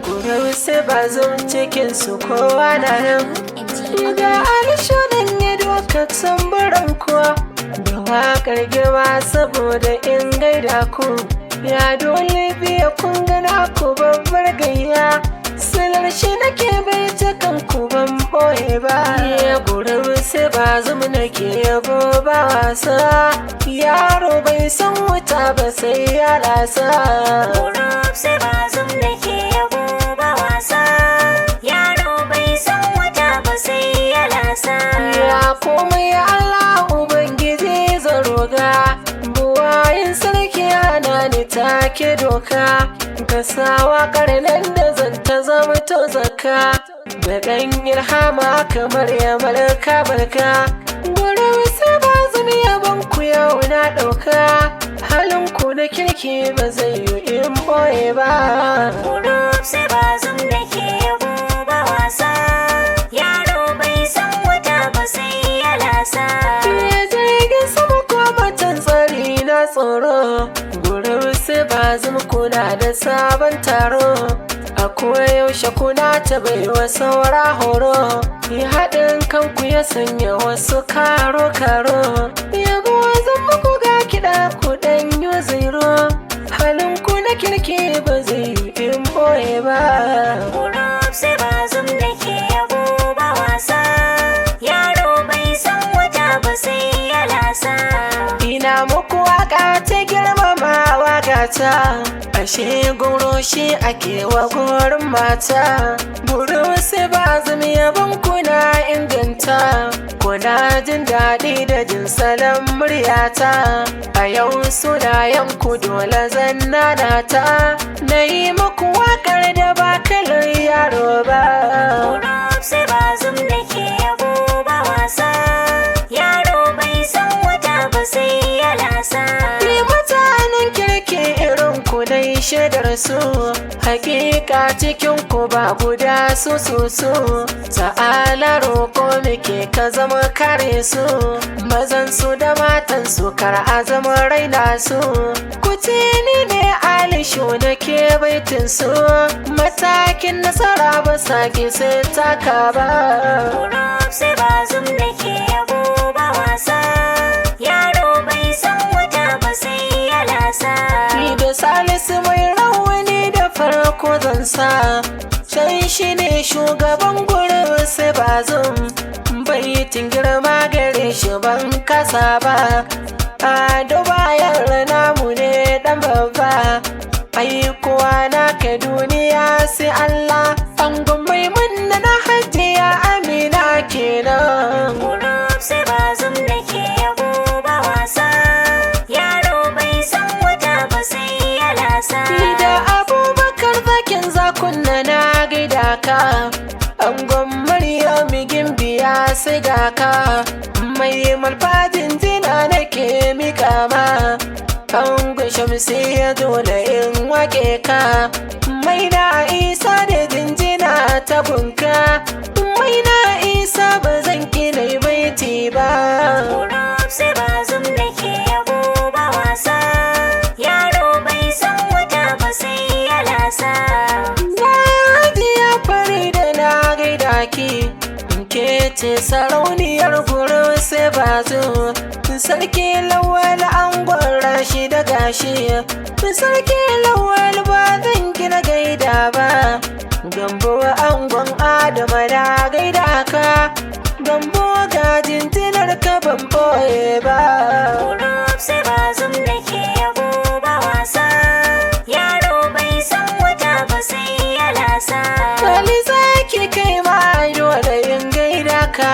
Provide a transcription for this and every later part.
Gurau sai ba zan cikin su kowa na nan ga alishonin ya doka tambaran kuwa da waƙar girma saboda in gaida ku ya dole biya kun gana ku babbar gayya silar shi nake bai ta kan ku ban boye ba gurau sai ba zan nake yabo ba wasa yaro bai san wuta ba sai ya lasa gurau sai ba zan nake yabo ba wasa yaro bai san wuta ba sai ya lasa ya komai Allah ubangiji zaroga buwayin sarki ana ni take doka ka sawa karnan da zanta zama to zakka da ɗan irhama kamar ya malaka barka gurin sai ba zan yaban ku yau na ɗauka halin ku na kirki ba zai yi in boye ba gurau sai ba zan nake yabo ba wasa yaro bai san wuta ba sai ya lasa ya jirgin sama ko matan tsari na tsoro gurin sai ba zan kuna da sabon taro a koyaushe kuna ta baiwa saura horo yi haɗin kanku ya sanya wasu karo-karo yabo zan muku ga kiɗa ku ɗan yi ziro halin ku na kirki ba zai yi in boye ba gurau sai ba zan nake yabo ba wasa yaro bai san wuta ba sai ya lasa ina muku waka ta girmamawa gata ashe goro shi ake wa gorin mata buru sai ba zan yaban kuna inganta kuna jin daɗi da jin salon muryata a yau sunayen ku dole zan nanata na yi muku wakar da ba kalar yaro ba gurau sai ba zan nake yabo ba wasa yaro bai san wuta ba sai ya lasa ni mutanen kirki irin ku dai shaidar su hakika cikin ku ba guda su ta'ala roƙo muke ka zama kare su mazan su da matan su kar a zama raina su ku ce ni ne alisho da ke baitin su matakin nasara ba sake sai taka ba gurau sai ba zan nake yabo ba wasa yaro bai san wuta ba sai ya lasa ni da salisu mai rawani da farko zan sa can shi ne shugaban gurin sai ba zan baitin girma gare shi ban kasa ba a bayan namu ne dan babba aikowa na ka duniya sai Allah an mai munna na hajiya amina kenan gurau sai ba zan nake yabo ba wasa yaro bai san wuta ba sai ya lasa da abubakar zakin zakunna na gaida ka angon maryam gimbiya sai ga ka mai malfajin jina nake mika ma angon shamsiya dole in wake ka mai na isa da jinjina ta bunka mai na isa ba zan kina baiti ba gurau sai ba zan nake yabo ba wasa yaro bai san wuta ba sai ya lasa ya fari da na gaida ki ke ce sarauniyar gurin sai ba zo sarki lawal angon rashi da gashi sarki lawal ba zan gina gaida ba gambo angon adama na gaida ka gambo ga jinjinar ka ban boye ba gurau sai ba zan nake yabo ba wasa yaro bai san wuta ba sai ya lasa Ali zaki kai ma dole in gaida ka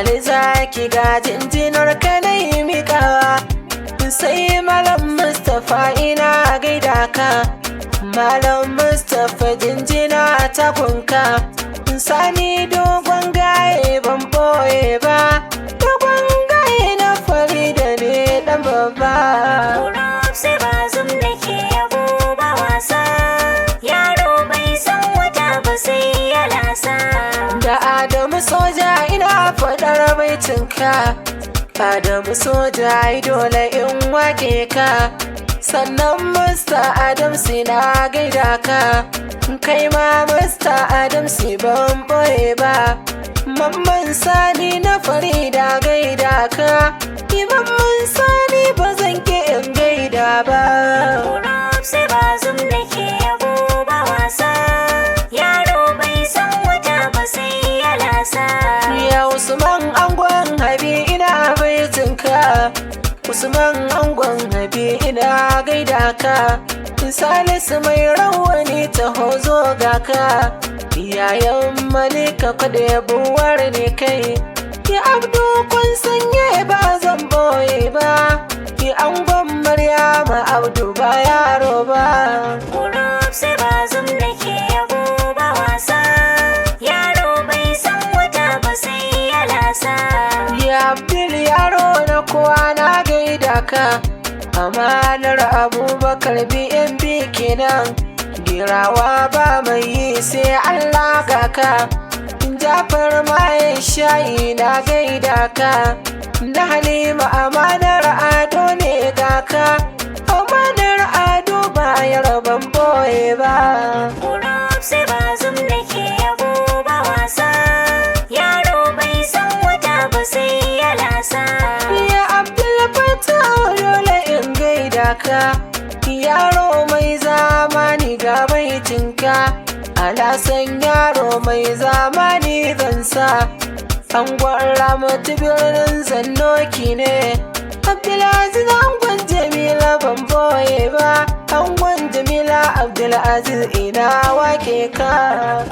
Ali zaki ga jinjinar ka na yi miƙawa sai malam Mustapha ina gaida ka malam Mustapha jinjina ta kunka sani dogon gaye ban boye ba dogon gaye na fari da ne dan babba gurau sai ba zan nake yabo ba wasa yaro bai san wuta ba sai ya lasa da Adamu soja ina faɗar baitinka Adamu soja ai dole in wake ka, sannan Mr. Adams na gaida ka, kai ma Mr. Adams ban boye ba. Mamman Sani na Farida gaida ka, Mamman Sani ba zan ki in gaida ba. Kurab sai Bazum da ke yabo ba wasa, yaro bai san wata ba sai ya lasa. Ya Usman angon Habi ina baitinka, Usman angon Habi ina gaida ka, Salisu mai rawani taho zo ga ka, yayan Malika kada ya buwar ne kai, ya Abdu kun sanye ba zan boye ba, ya angon Maryama Abdu ba yaro ba. Kurab sai Bazum da ke yabo ba wasa, yaro bai san wata ba sai ya lasa. Ya Abdul yaro na kowa na gaida ka, amanar Abubakar BNB kenan, girawa ba mai yi sai Allah ga ka, Jafar mayan shayi na gaida ka, na Halima amanar Ado ne ga ka, amanar Ado ba yarban boye ba. Kurab sai Bazum da ke yabo ba wasa, yaro bai san wata ba sai ya lasa. Ya Abdul Fattah dole in gaida ka, yaro mai zamani ga baitinka, alasan yaro mai zamani zan sa, angon Ramatu birnin Zannoki ne, Abdulaziz angon Jamila ban boye ba, angon Jamila Abdulaziz ina wake ka.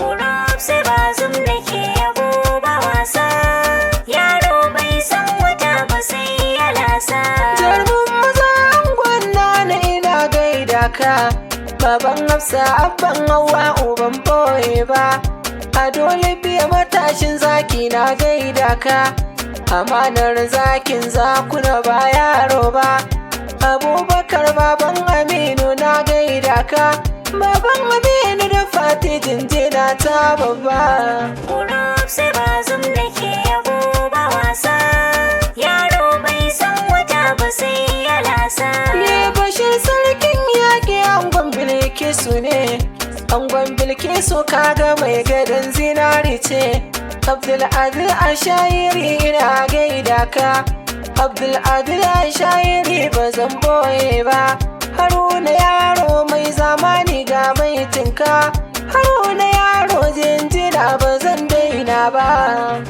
Kurab sai Bazum da ke yabo ba wasa, yaro bai san wata ba sai ya lasa. Jarumin maza angon Nana ina gaida ka, baban Hafsa abban Hauwa uban boye ba, a dole biya matashin zaki na gaida ka, amanar zakin zakuna ba yaro ba, Abubakar baban Aminu na gaida ka, baban Aminu da Fati jinjina ta babba. Kurab sai Bazum da ke yabo ba wasa, yaro bai san wata ba sai ya lasa. Ye Bashir sarkin yaƙi angon Bilkisu ne, angon Bilkisu kaga mai gadon zinari ce, Abdulaziz Ashayiri ina gaida ka, Abdulaziz Ashayiri ba zan boye ba, Haruna yaro mai zamani ga baitinka, Haruna yaro jinjina ba zan daina ba.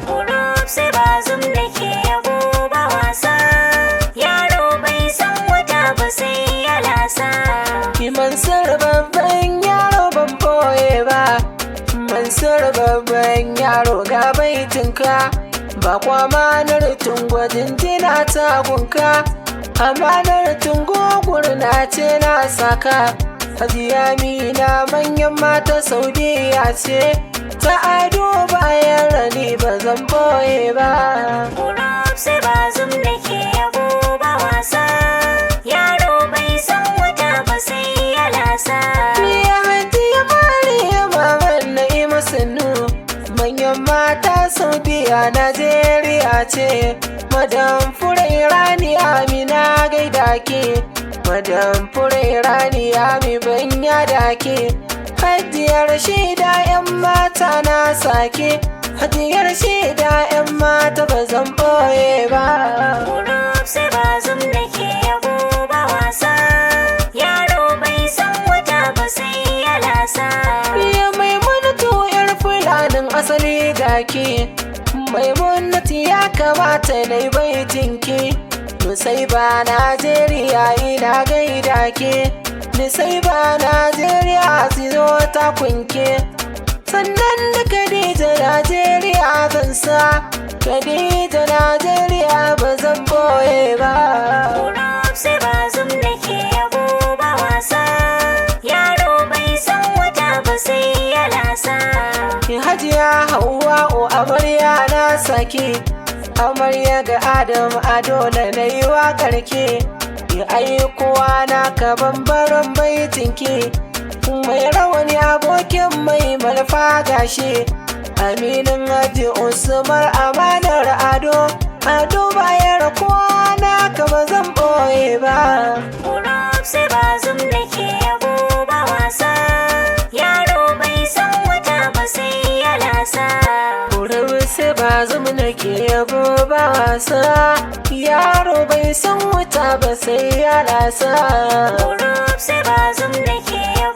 Kurab sai Bazum da ke yabo ba wasa, yaro bai san wata ba sai ya lasa. Mansur babban yaro ban boye ba, Mansur babban yaro ga baitinka, ba kwamanar tungo jinjina ta gunka, amanar tungo gurna ce na saka, Hajiya Mina manyan mata Saudiya ce, ta ado bayan rani ba zan boye ba. Kurab sai Bazum da ke yabo ba wasa, yaro bai san wata ba sai ya lasa. Ya Hajiya Mariya maman Na'ima Sannu, manyan mata Saudiya Najeriya ce, Madam Furairani Amina gaida ke, Madam Furairani Ami banya da ke, Hajiyar shida 'yan mata na sake, Hajiyar shida 'yan mata ba zan boye ba. Kurab sai Bazum da ke yabo ba wasa, yaro bai san wata ba sai ya lasa. Ya Maimunatu 'yar Fulanin asali gaki, Maimunatu ya kamata na yi baitinki, Nusai ba Najeriya ina gaida ke, Nusai ba Najeriya sizo ta kunke, sannan da Khadija Najeriya zan sa, Khadija Najeriya ba zan boye ba. Kurab sai Bazum da ke yabo ba wasa, yaro bai san wata ba sai ya lasa. Hajiya Hauwa'u amarya na saki, amarya ga Adam ado na yi waƙar ke, ya aikowa na ka bambaran baitinki, mai rawani abokin mai malfa gashi, aminin Haji Usman amanar ado, a duba yara kwana ka ba zan boye ba. Group sai Bazum nake yabo ba wasa, yaro bai san wata ba sai ya lasa. Sai Bazum nake yabo ba wasa, yaro bai san wuta ba sai ya lasa. Group sai Bazum nake yabo